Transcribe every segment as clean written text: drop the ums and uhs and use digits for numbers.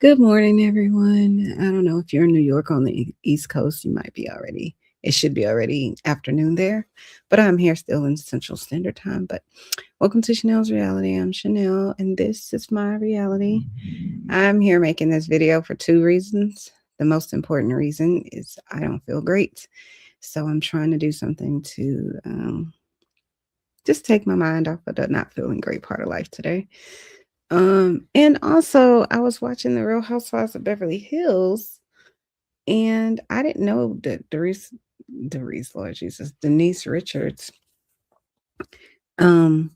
Good morning, everyone. I don't know if you're in New York on the East Coast, you might be already, it should be already afternoon there, but I'm here still in Central Standard Time. But welcome to Chanel's Reality. I'm Chanel, and this is my reality. I'm here making this video for two reasons. The most important reason is I don't feel great. So I'm trying to do something to just take my mind off of the not feeling great part of life today. And also I was watching The Real Housewives of Beverly Hills, and I didn't know that Lord Jesus, Denise Richards um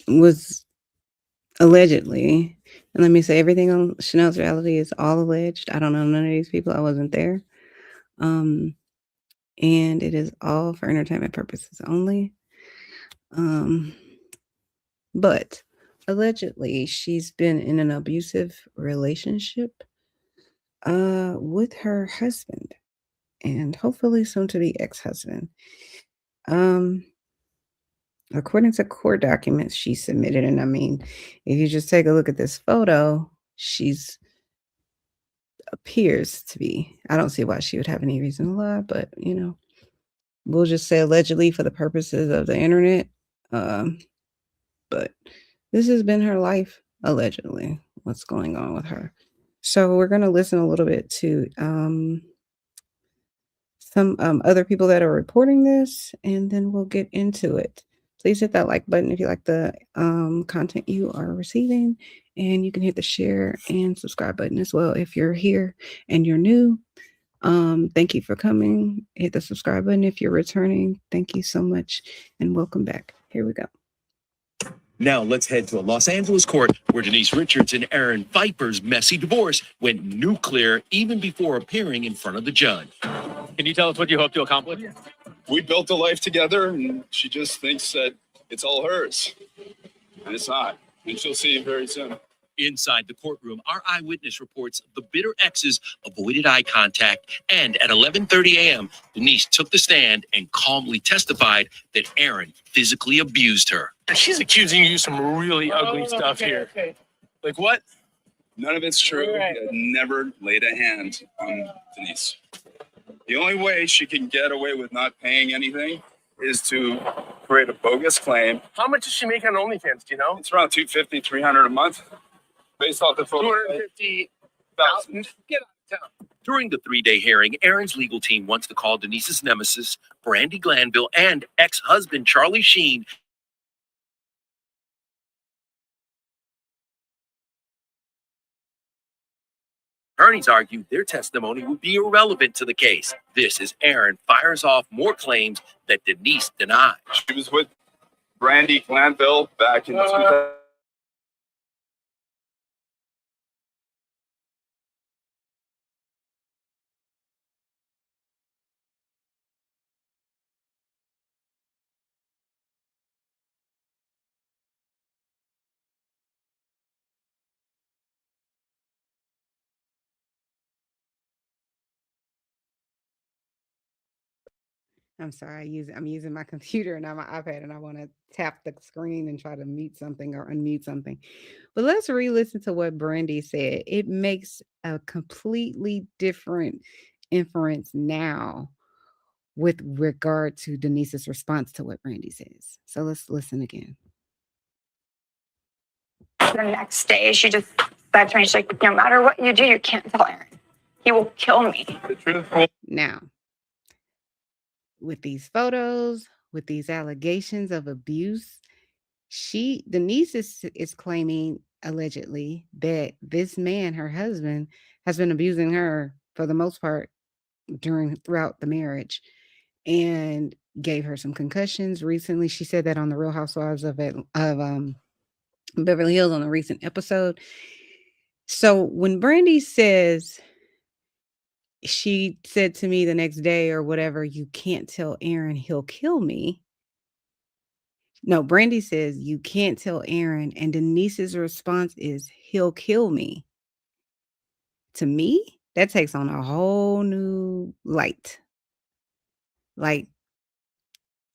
was allegedly, and let me say everything on Chanel's Reality is all alleged. I don't know none of these people. I wasn't there. Um and it is all for entertainment purposes only. Um but allegedly she's been in an abusive relationship with her husband, and hopefully soon to be ex-husband. Um, According to court documents she submitted, and I mean, if you just take a look at this photo, she's appears to be. I don't see why she would have any reason to lie, but we'll just say allegedly for the purposes of the internet. Um, but this has been her life, allegedly. What's going on with her? So we're gonna listen a little bit to some other people that are reporting this, and then we'll get into it. Please hit that like button if you like the content you are receiving, and you can hit the share and subscribe button as well if you're here and you're new. Thank you for coming. Hit the subscribe button if you're returning. Thank you so much, and welcome back. Here we go. Now let's head to a Los Angeles court where Denise Richards and Aaron Phypers' messy divorce went nuclear even before appearing in front of the judge. Can you tell us what you hope to accomplish? We built a life together, and she just thinks that it's all hers. And it's not. And she'll see it very soon. Inside the courtroom, our eyewitness reports the bitter exes avoided eye contact, and at 11:30 a.m., Denise took the stand and calmly testified that Aaron physically abused her. She's accusing you of some really ugly stuff here. Okay. Like what? None of it's true. Right. I never laid a hand on Denise. The only way she can get away with not paying anything is to create a bogus claim. How much does she make on OnlyFans? Do you know? It's around $250, $300 a month, based off the photo. 250,000. Get out of town. During the three-day hearing, Aaron's legal team wants to call Denise's nemesis, Brandy Glanville, and ex-husband Charlie Sheen. Attorneys argue their testimony would be irrelevant to the case. This as Aaron fires off more claims that Denise denied. She was with Brandy Glanville back in 2000. I'm sorry, I'm using my computer and not my iPad, and I want to tap the screen and try to mute something or unmute something. But let's re-listen to what Brandy said. It makes a completely different inference now with regard to Denise's response to what Brandy says. So let's listen again. The next day, she just said to me, she's like, no matter what you do, you can't tell Aaron. He will kill me. The truth. Now, with these photos, with these allegations of abuse, Denise is claiming allegedly that this man, her husband, has been abusing her for the most part throughout the marriage, and gave her some concussions recently. She said that on the Real Housewives of Beverly Hills on a recent episode. So when Brandy says, she said to me the next day or whatever, you can't tell Aaron, he'll kill me. No, Brandy says, you can't tell Aaron. And Denise's response is, he'll kill me. To me, that takes on a whole new light. Like,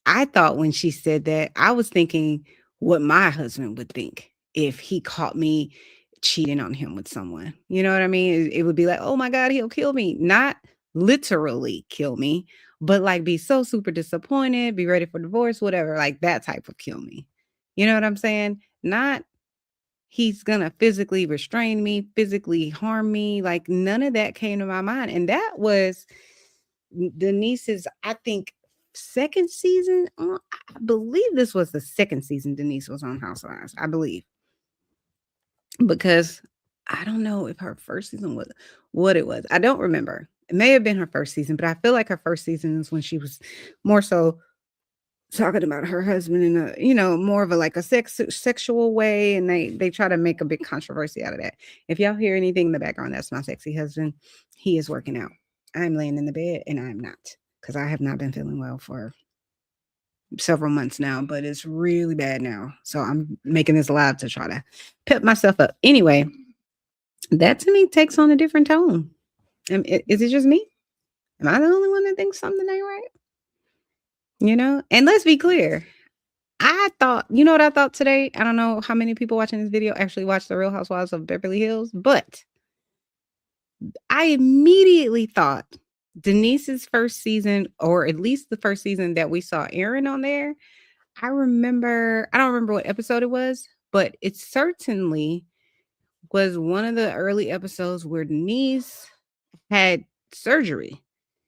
I thought when she said that, I was thinking what my husband would think if he caught me cheating on him with someone. You know what I mean? It would be like, oh my God, he'll kill me. Not literally kill me, but like be so super disappointed, be ready for divorce, whatever, like that type of kill me. You know what I'm saying? Not he's gonna physically restrain me, physically harm me. Like none of that came to my mind. And that was Denise's, I think, second season. I believe this was the second season Denise was on Housewives. I believe. Because I don't know if her first season was what it was. I don't remember. It may have been her first season, but I feel like her first season is when she was more so talking about her husband in a, more of a like a sexual way, and they try to make a big controversy out of that. If y'all hear anything in the background, that's my sexy husband. He is working out. I'm laying in the bed and I'm not, because I have not been feeling well for several months now, but it's really bad now. So I'm making this live to try to pep myself up. Anyway, that to me takes on a different tone. Is it just me? Am I the only one that thinks something ain't right? And let's be clear. I thought, you know what I thought today? I don't know how many people watching this video actually watch The Real Housewives of Beverly Hills, but I immediately thought Denise's first season, or at least the first season that we saw Aaron on there, I don't remember what episode it was, but it certainly was one of the early episodes where Denise had surgery.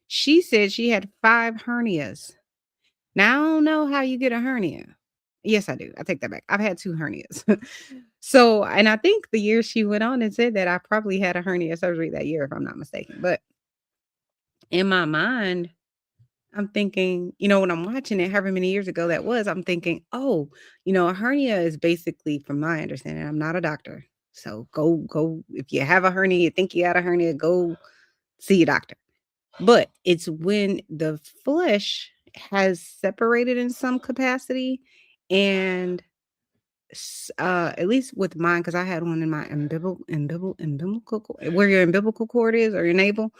She said she had 5 hernias. Now, I don't know how you get a hernia. Yes, I do. I take that back. I've had 2 hernias. So, and I think the year she went on and said that I probably had a hernia surgery that year, if I'm not mistaken. But in my mind, I'm thinking, when I'm watching it, however many years ago that was, I'm thinking, oh, a hernia is basically, from my understanding, I'm not a doctor. So go, if you have a hernia, you think you got a hernia, go see a doctor. But it's when the flesh has separated in some capacity, and at least with mine, because I had one in my umbilical where your umbilical cord is, or your navel,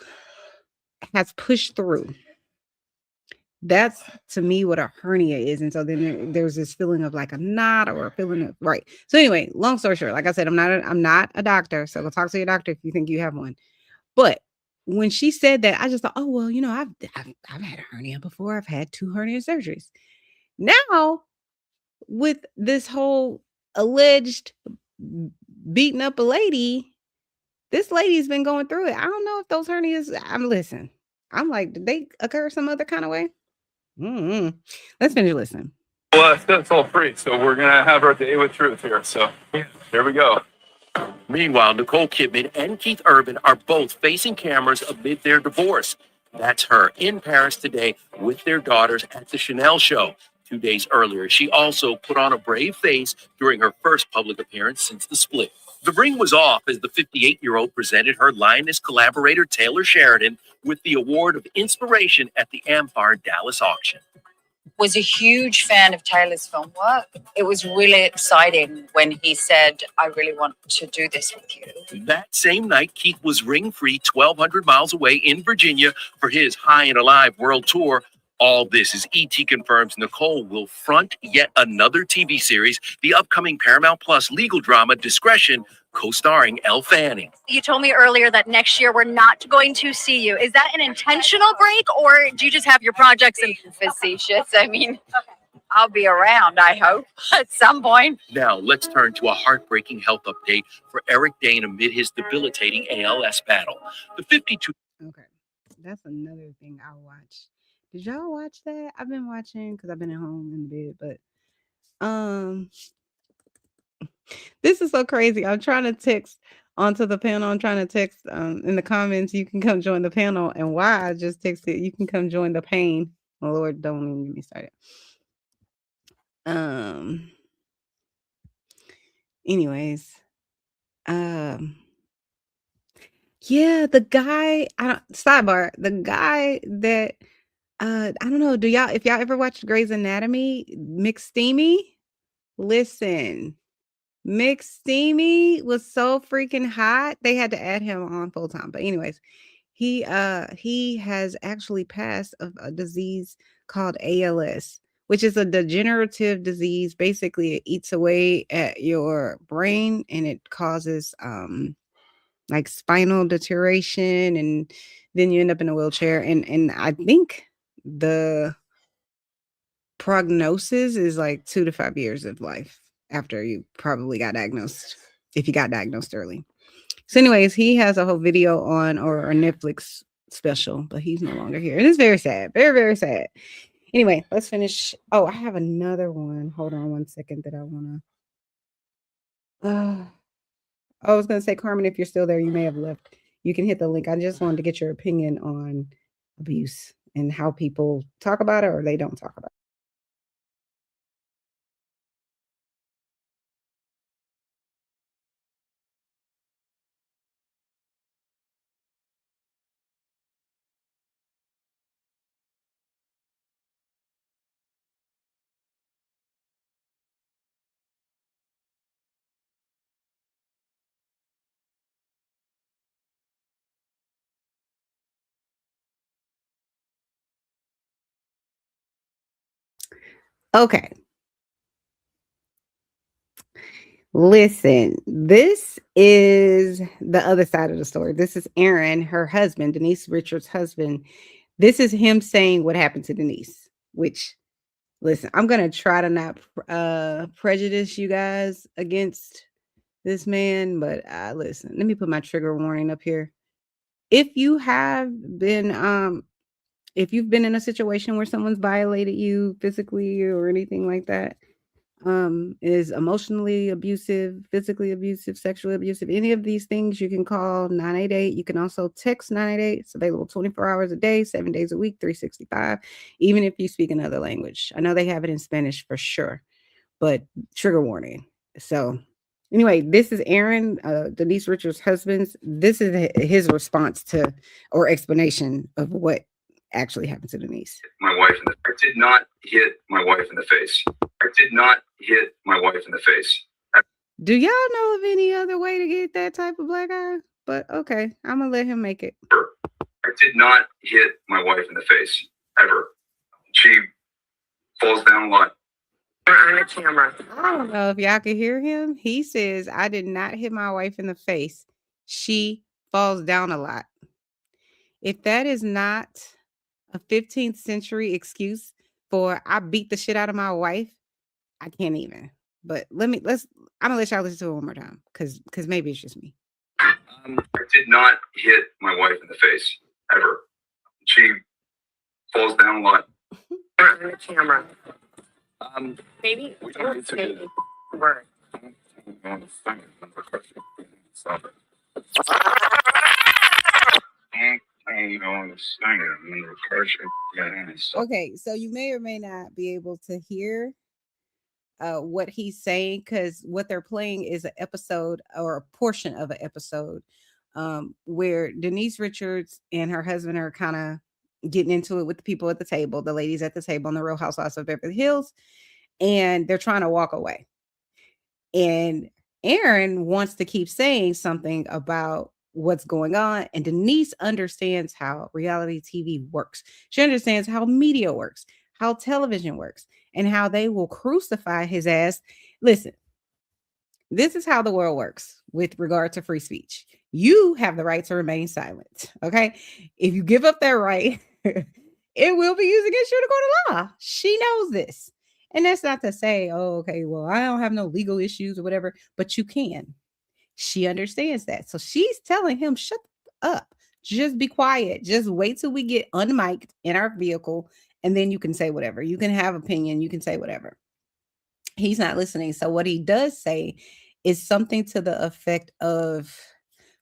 has pushed through. That's to me what a hernia is. And so then there's this feeling of like a knot, or a feeling of right. So anyway, long story short, like I said, I'm not a doctor. So go talk to your doctor if you think you have one. But when she said that, I just thought, oh well, I've had a hernia before. I've had 2 hernia surgeries. Now, with this whole alleged beating up a lady, this lady's been going through it. I don't know if those hernias. I'm like, did they occur some other kind of way? Let's finish listening. Well, that's all free. So we're going to have our day with truth here. So here we go. Meanwhile, Nicole Kidman and Keith Urban are both facing cameras amid their divorce. That's her in Paris today with their daughters at the Chanel show. 2 days earlier, she also put on a brave face during her first public appearance since the split. The ring was off as the 58-year-old presented her Lioness collaborator Taylor Sheridan with the Award of Inspiration at the Amphar Dallas auction. Was a huge fan of Taylor's film work. It was really exciting when he said, I really want to do this with you. That same night, Keith was ring-free 1,200 miles away in Virginia for his High and Alive world tour. All this as E.T. confirms Nicole will front yet another TV series, the upcoming Paramount Plus legal drama Discretion, co-starring Elle Fanning. You told me earlier that next year we're not going to see you. Is that an intentional break, or do you just have your projects and Facetious. I mean, I'll be around, I hope, at some point. Now, let's turn to a heartbreaking health update for Eric Dane amid his debilitating ALS battle. The 52. Okay, that's another thing I watched. Did y'all watch that? I've been watching because I've been at home in the bed, but this is so crazy. I'm trying to text onto the panel. I'm trying to text in the comments, you can come join the panel. And why I just texted, you can come join the pain. Oh, Lord, don't even get me started. Anyways, yeah, the guy, sidebar, the guy that I don't know, if y'all ever watched Grey's Anatomy, McSteamy? Listen, McSteamy was so freaking hot. They had to add him on full time. But anyways, he has actually passed of a disease called ALS, which is a degenerative disease. Basically, it eats away at your brain and it causes like spinal deterioration, and then you end up in a wheelchair. And I think the prognosis is like 2 to 5 years of life after you probably got diagnosed, if you got diagnosed early. So anyways, he has a whole video on, or a Netflix special, but he's no longer here. And it's very sad. Very, very sad. Anyway, let's finish. Oh, I have another one. Hold on one second that I want to. I was going to say, Carmen, if you're still there, you may have left. You can hit the link. I just wanted to get your opinion on abuse and how people talk about it or they don't talk about it. Okay. Listen, this is the other side of the story. This is Aaron, her husband, Denise Richards' husband. This is him saying what happened to Denise, which, listen, I'm going to try to not prejudice you guys against this man, but listen, let me put my trigger warning up here. If you have been, if you've been in a situation where someone's violated you physically or anything like that, is emotionally abusive, physically abusive, sexually abusive, any of these things, you can call 988. You can also text 988. It's available 24 hours a day, 7 days a week, 365, even if you speak another language. I know they have it in Spanish for sure, but trigger warning. So anyway, this is Aaron, Denise Richards' husband. This is his response to, or explanation of what actually happened to Denise. My wife I did not hit my wife in the face. I did not hit my wife in the face. Do y'all know of any other way to get that type of black eye? But okay, I'm gonna let him make it. I did not hit my wife in the face, ever. She falls down a lot. On the camera. I don't know if y'all can hear him. He says, I did not hit my wife in the face. She falls down a lot. If that is not a 15th century excuse for I beat the shit out of my wife, I can't even. But I'm gonna let y'all listen to it one more time because maybe it's just me. I did not hit my wife in the face, ever. She falls down a lot. On the camera. Maybe. We don't need to do that. Word. Okay, so you may or may not be able to hear what he's saying, because what they're playing is an episode or a portion of an episode where Denise Richards and her husband are kind of getting into it with the people at the table, the ladies at the table on the Real Housewives of Beverly Hills, and they're trying to walk away. And Aaron wants to keep saying something about what's going on, and Denise understands how reality TV works. She understands how media works, how television works, and how they will crucify his ass. Listen, this is how the world works with regard to free speech. You have the right to remain silent. Okay. If you give up that right, it will be used against you in a court of law. She knows this. And that's not to say, oh, okay, well, I don't have no legal issues or whatever, but you can. She understands that. So she's telling him, shut up. Just be quiet. Just wait till we get unmiked in our vehicle, and then you can say whatever. You can have opinion. You can say whatever. He's not listening. So what he does say is something to the effect of,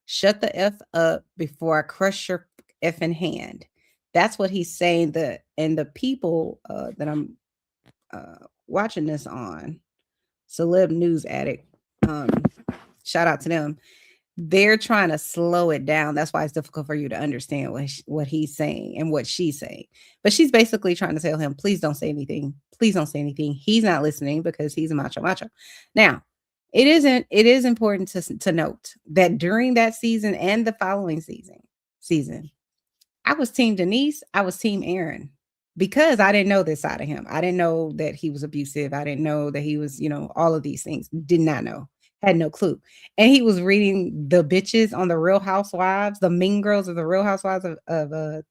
shut the F up before I crush your effing hand. That's what he's saying. And the people that I'm watching this on, Celeb News Addict, shout out to them. They're trying to slow it down. That's why it's difficult for you to understand what he's saying and what she's saying. But she's basically trying to tell him, please don't say anything. Please don't say anything. He's not listening because he's a macho. Now, it is important to note that during that season and the following season, I was team Denise. I was team Aaron. because I didn't know this side of him. I didn't know that he was abusive. I didn't know that he was, all of these things. Did not know. Had no clue. And he was reading the bitches on the Real Housewives, the mean girls of the Real Housewives of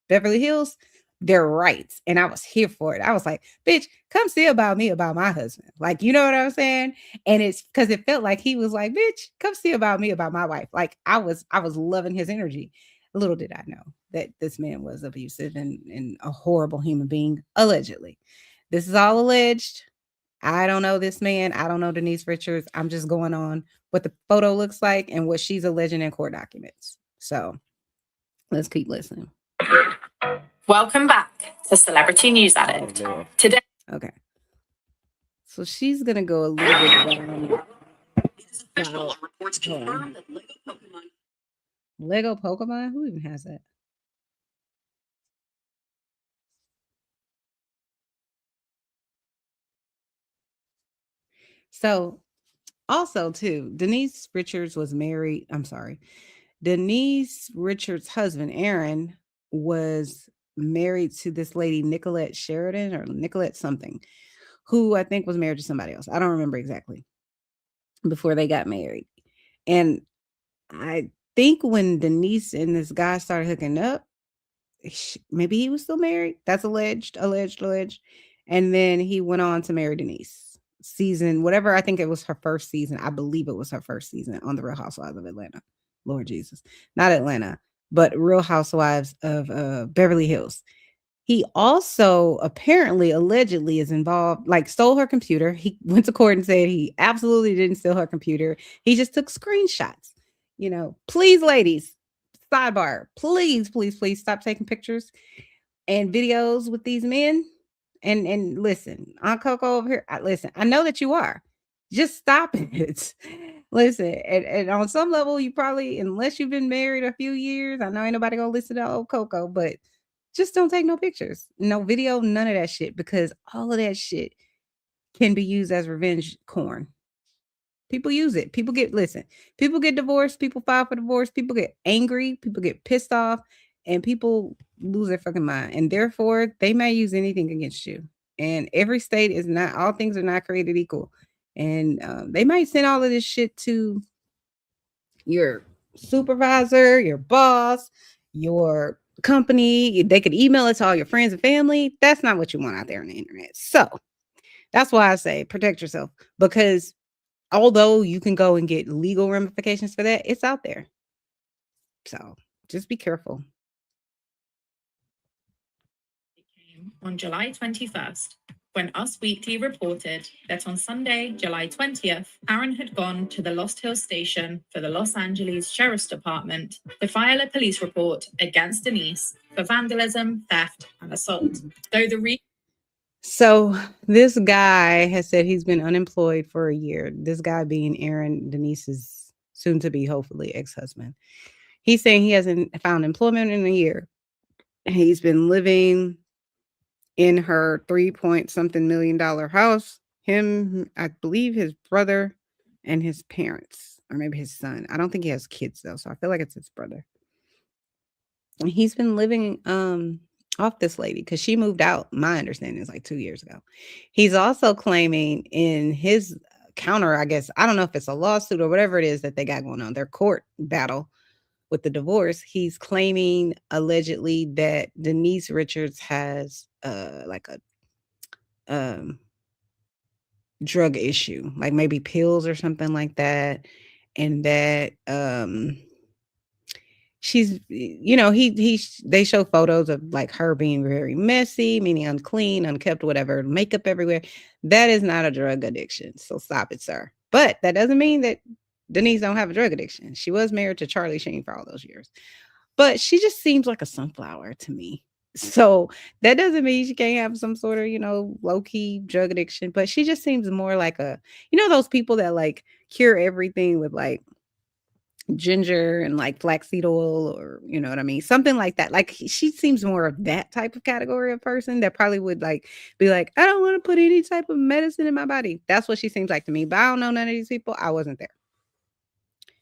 Beverly Hills, their rights. And I was here for it. I was like, bitch, come see about me, about my husband. Like, you know what I'm saying? And it's because it felt like he was like, bitch, come see about me, about my wife. Like I was loving his energy. Little did I know that this man was abusive and a horrible human being, allegedly. This is all alleged. I don't know this man. I don't know Denise Richards. I'm just going on what the photo looks like and what she's alleging in court documents. So let's keep listening. Welcome back to Celebrity News Addict. Today. Okay. So she's going to go a little bit down. Lego Pokemon? Who even has that? So also too, Denise Richards was married. I'm sorry. Denise Richards' husband, Aaron, was married to this lady, Nicolette Sheridan or Nicolette something, who I think was married to somebody else. I don't remember exactly before they got married. And I think when Denise and this guy started hooking up, maybe he was still married. That's alleged. And then he went on to marry Denise. Season, whatever, I think it was her first season. I believe it was her first season on the Real Housewives of Atlanta. Lord Jesus. Not Atlanta, but Real Housewives of Beverly Hills. He also apparently, allegedly is involved, like stole her computer. He went to court and said he absolutely didn't steal her computer. He just took screenshots. Please, ladies, sidebar, please stop taking pictures and videos with these men. And listen, Aunt Coco over here, listen, I know that you are. Just stop it. Listen, and on some level, you probably, unless you've been married a few years, I know ain't nobody gonna listen to old Coco, but just don't take no pictures, no video, none of that shit, because all of that shit can be used as revenge porn. People use it. People get divorced, people file for divorce, people get angry, people get pissed off, and people lose their fucking mind. And therefore, they may use anything against you. And every state is not, all things are not created equal. And they might send all of this shit to your supervisor, your boss, your company. They could email it to all your friends and family. That's not what you want out there on the internet. So that's why I say protect yourself, because although you can go and get legal ramifications for that, it's out there. So just be careful. On July 21st, when Us Weekly reported that on Sunday, July 20th, Aaron had gone to the Lost Hills station for the Los Angeles Sheriff's Department to file a police report against Denise for vandalism, theft, and assault. So this guy has said he's been unemployed for a year. This guy being Aaron, Denise's soon to be, hopefully, ex-husband. He's saying he hasn't found employment in a year. He's been living in her $3-point-something million house. Him, I believe his brother and his parents, or maybe his son. I don't think he has kids though, so I feel like it's his brother. And he's been living off this lady because she moved out. My understanding is like 2 years ago. He's also claiming in his counter, I guess, I don't know if it's a lawsuit or whatever it is that they got going on, their court battle with the divorce. He's claiming allegedly that Denise Richards has like a drug issue, like maybe pills or something like that, and that she's, they show photos of like her being very messy, meaning unclean, unkept, whatever, makeup everywhere. That is not a drug addiction. So stop it, sir. But that doesn't mean that Denise don't have a drug addiction. She was married to Charlie Sheen for all those years, but she just seems like a sunflower to me. So that doesn't mean she can't have some sort of, low-key drug addiction, but she just seems more like those people that like cure everything with like ginger and like flaxseed oil, or you know what I mean, something like that. Like she seems more of that type of category of person that probably would like be like, I don't want to put any type of medicine in my body. That's what she seems like to me, but I don't know none of these people. I wasn't there.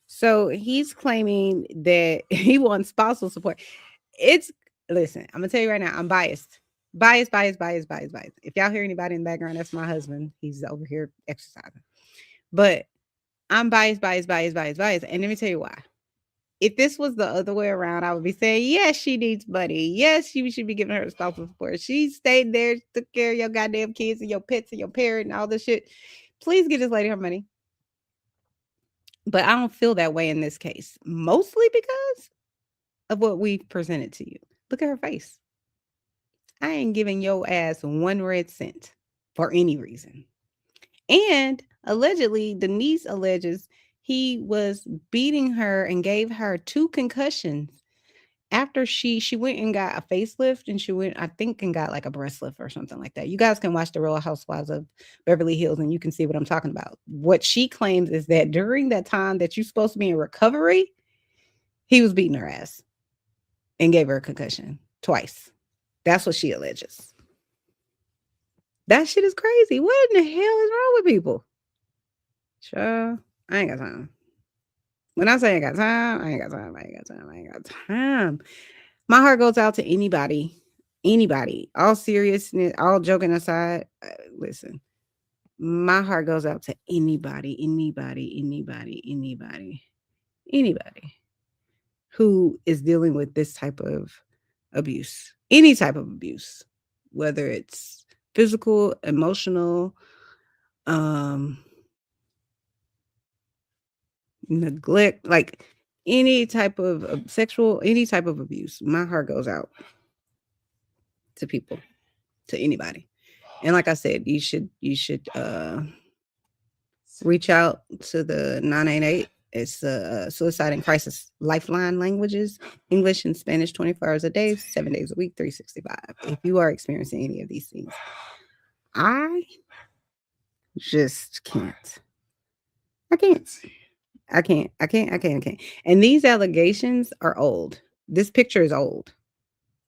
So he's claiming that he wants spousal support. Listen, I'm gonna tell you right now, I'm biased. Bias. If y'all hear anybody in the background, that's my husband. He's over here exercising. But I'm biased. And let me tell you why. If this was the other way around, I would be saying, yes, she needs money. Yes, you should be giving her spousal support. She stayed there, took care of your goddamn kids and your pets and your parent and all this shit. Please give this lady her money. But I don't feel that way in this case, mostly because of what we've presented to you. Look at her face. I ain't giving your ass 1 red cent for any reason. And allegedly, Denise alleges he was beating her and gave her 2 concussions after she went and got a facelift, and she went, I think, and got like a breast lift or something like that. You guys can watch the Real Housewives of Beverly Hills and you can see what I'm talking about. What she claims is that during that time that you're supposed to be in recovery, he was beating her ass and gave her a concussion twice. That's what she alleges. That shit is crazy. What in the hell is wrong with people? Sure, I ain't got time. When I say I ain't got time, I ain't got time. My heart goes out to anybody. All seriousness, all joking aside, listen. My heart goes out to anybody who is dealing with this type of abuse. Any type of abuse, whether it's physical, emotional, neglect, like any type of sexual, any type of abuse. My heart goes out to people, to anybody. And like I said, you should reach out to the 988. It's the Suicide and Crisis Lifeline languages, English and Spanish, 24 hours a day, 7 days a week, 365. If you are experiencing any of these things, I just can't. I can't. And these allegations are old. This picture is old.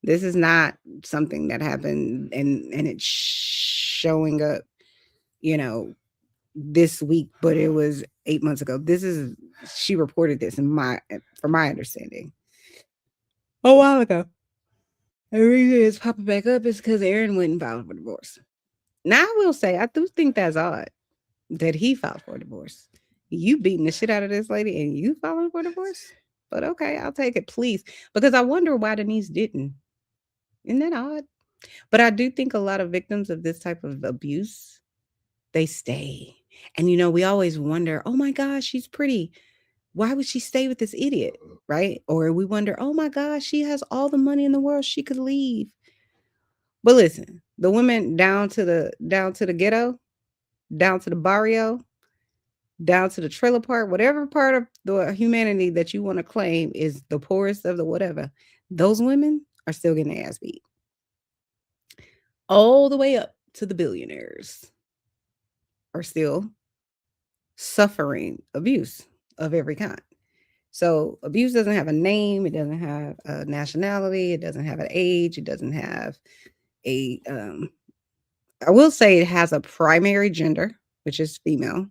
This is not something that happened and it's showing up, this week, but it was 8 months ago. She reported this from my understanding a while ago. The reason it's popping back up is because Aaron went and filed for divorce. Now, I will say, I do think that's odd that he filed for divorce. You beating the shit out of this lady and you filing for divorce? But okay, I'll take it, please. Because I wonder why Denise didn't. Isn't that odd? But I do think a lot of victims of this type of abuse, they stay. And, we always wonder, oh my gosh, she's pretty. Why would she stay with this idiot? Right? Or we wonder, oh my gosh, she has all the money in the world. She could leave. But listen, the women down to the ghetto, down to the barrio, down to the trailer park, whatever part of the humanity that you want to claim is the poorest of the whatever, those women are still getting their ass beat. All the way up to the billionaires are still suffering abuse of every kind. So abuse doesn't have a name. It doesn't have a nationality. It doesn't have an age. It doesn't have a, I will say it has a primary gender, which is female.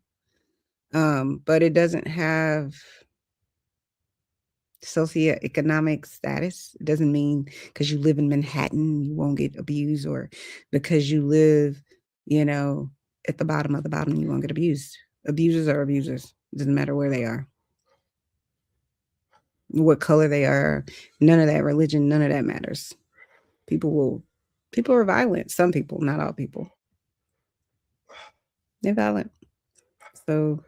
But it doesn't have socioeconomic status. It doesn't mean because you live in Manhattan, you won't get abused, or because you live, at the bottom of the bottom, you won't get abused. Abusers are abusers. It doesn't matter where they are, what color they are, none of that, religion, none of that matters. People are violent. Some people, not all people. They're violent. So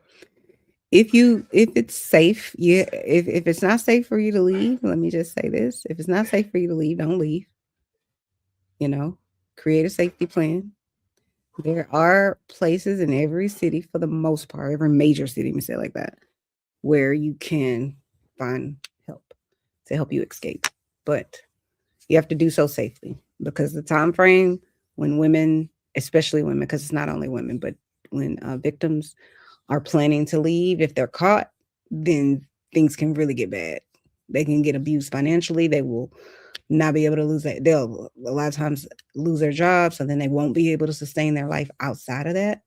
if it's safe, if it's not safe for you to leave, let me just say this. If it's not safe for you to leave, don't leave. Create a safety plan. There are places in every city, for the most part, every major city, let me say it like that, where you can find help to help you escape. But you have to do so safely, because the time frame when women, especially women, because it's not only women, but when victims are planning to leave, if they're caught, then things can really get bad. They can get abused financially. They will not be able to lose that. They'll a lot of times lose their jobs, so then they won't be able to sustain their life outside of that.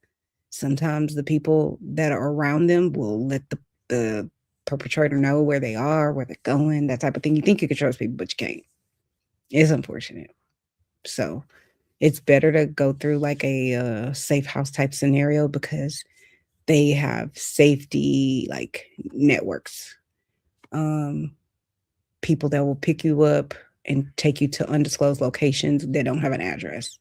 Sometimes the people that are around them will let the perpetrator know where they are, where they're going, that type of thing. You think you can trust people, but you can't. It's unfortunate. So it's better to go through like a safe house type scenario because they have safety like networks. People that will pick you up and take you to undisclosed locations that don't have an address.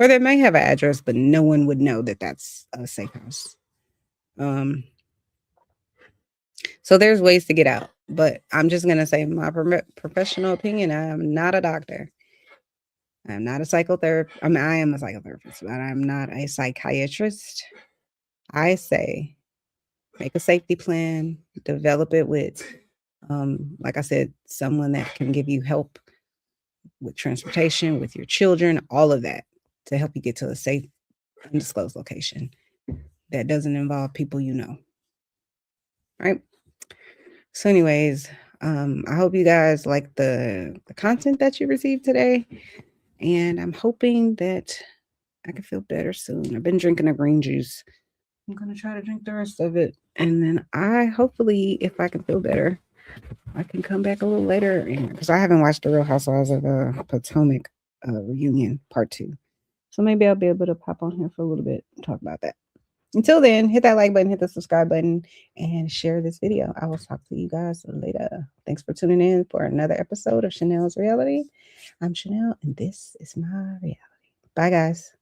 Or they may have an address, but no one would know that that's a safe house. So there's ways to get out. But I'm just going to say my professional opinion. I am not a doctor. I'm not a psychotherapist. I mean, I am a psychotherapist, but I'm not a psychiatrist. I say make a safety plan, develop it with, like I said, someone that can give you help with transportation, with your children, all of that to help you get to a safe, undisclosed location that doesn't involve people you know. Right? So anyways, I hope you guys like the content that you received today. And I'm hoping that I can feel better soon. I've been drinking a green juice. I'm going to try to drink the rest of it. And then hopefully, if I can feel better, I can come back a little later. Because I haven't watched The Real Housewives of the Potomac reunion part 2. So maybe I'll be able to pop on here for a little bit and talk about that. Until then, hit that like button, hit the subscribe button, and share this video. I will talk to you guys later. Thanks for tuning in for another episode of Chanel's Reality. I'm Chanel, and this is my reality. Bye, guys.